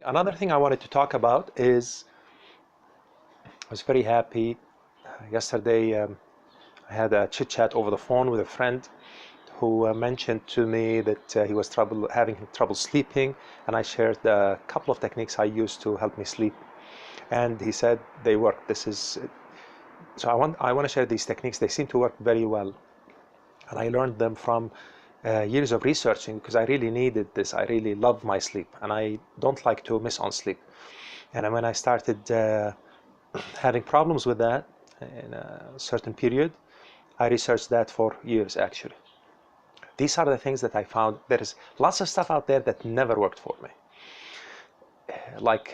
Another thing I wanted to talk about is I was very happy. Yesterday, I had a chit chat over the phone with a friend who mentioned to me that he was having trouble sleeping, and I shared a couple of techniques I use to help me sleep. And he said they work. So I want to share these techniques. They seem to work very well, and I learned them from years of researching because I really needed this. I really love my sleep, and I don't like to miss on sleep. And when I started having problems with that in a certain period, I researched that for years actually. These are the things that I found. There is lots of stuff out there that never worked for me. Like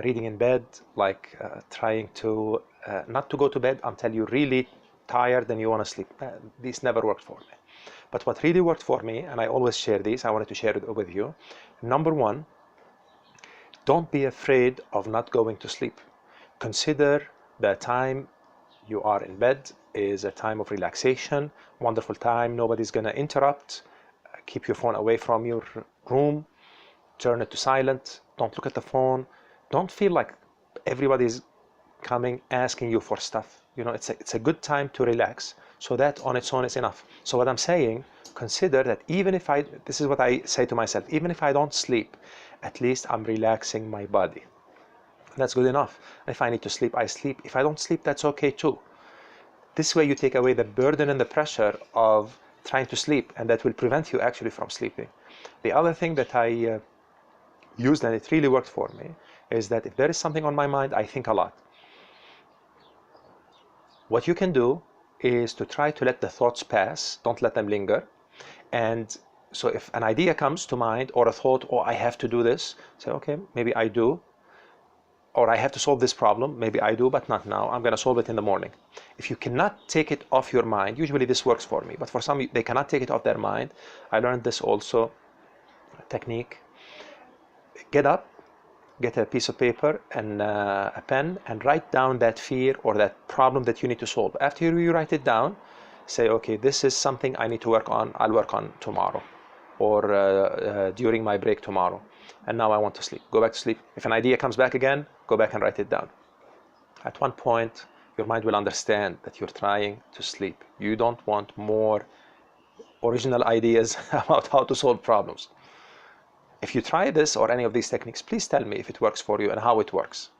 reading in bed, like trying to not to go to bed until you're really tired and you want to sleep. These never worked for me. But what really worked for me, and I always share these, I wanted to share it with you. Number one, don't be afraid of not going to sleep. Consider the time you are in bed is a time of relaxation, wonderful time. Nobody's going to interrupt. Keep your phone away from your room. Turn it to silent. Don't look at the phone. Don't feel like everybody's coming asking you for stuff. You know, it's a good time to relax. So that on its own is enough. So what I'm saying, consider that even if this is what I say to myself, even if I don't sleep, at least I'm relaxing my body. That's good enough. If I need to sleep, I sleep. If I don't sleep, that's okay too. This way you take away the burden and the pressure of trying to sleep, and that will prevent you actually from sleeping. The other thing that I used, and it really worked for me, is that if there is something on my mind, I think a lot. What you can do is to try to let the thoughts pass, don't let them linger. And so if an idea comes to mind or a thought, oh, I have to do this, say, okay, maybe I do. Or I have to solve this problem, maybe I do, but not now. I'm going to solve it in the morning. If you cannot take it off your mind, usually this works for me, but for some, they cannot take it off their mind. I learned this also, technique. Get up, get a piece of paper and a pen, and write down that fear or that problem that you need to solve. After you write it down, say, okay, this is something I need to work on. I'll work on tomorrow, or during my break tomorrow. And now I want to sleep. Go back to sleep. If an idea comes back again, go back and write it down. At one point, your mind will understand that you're trying to sleep. You don't want more original ideas about how to solve problems. If you try this or any of these techniques, please tell me if it works for you and how it works.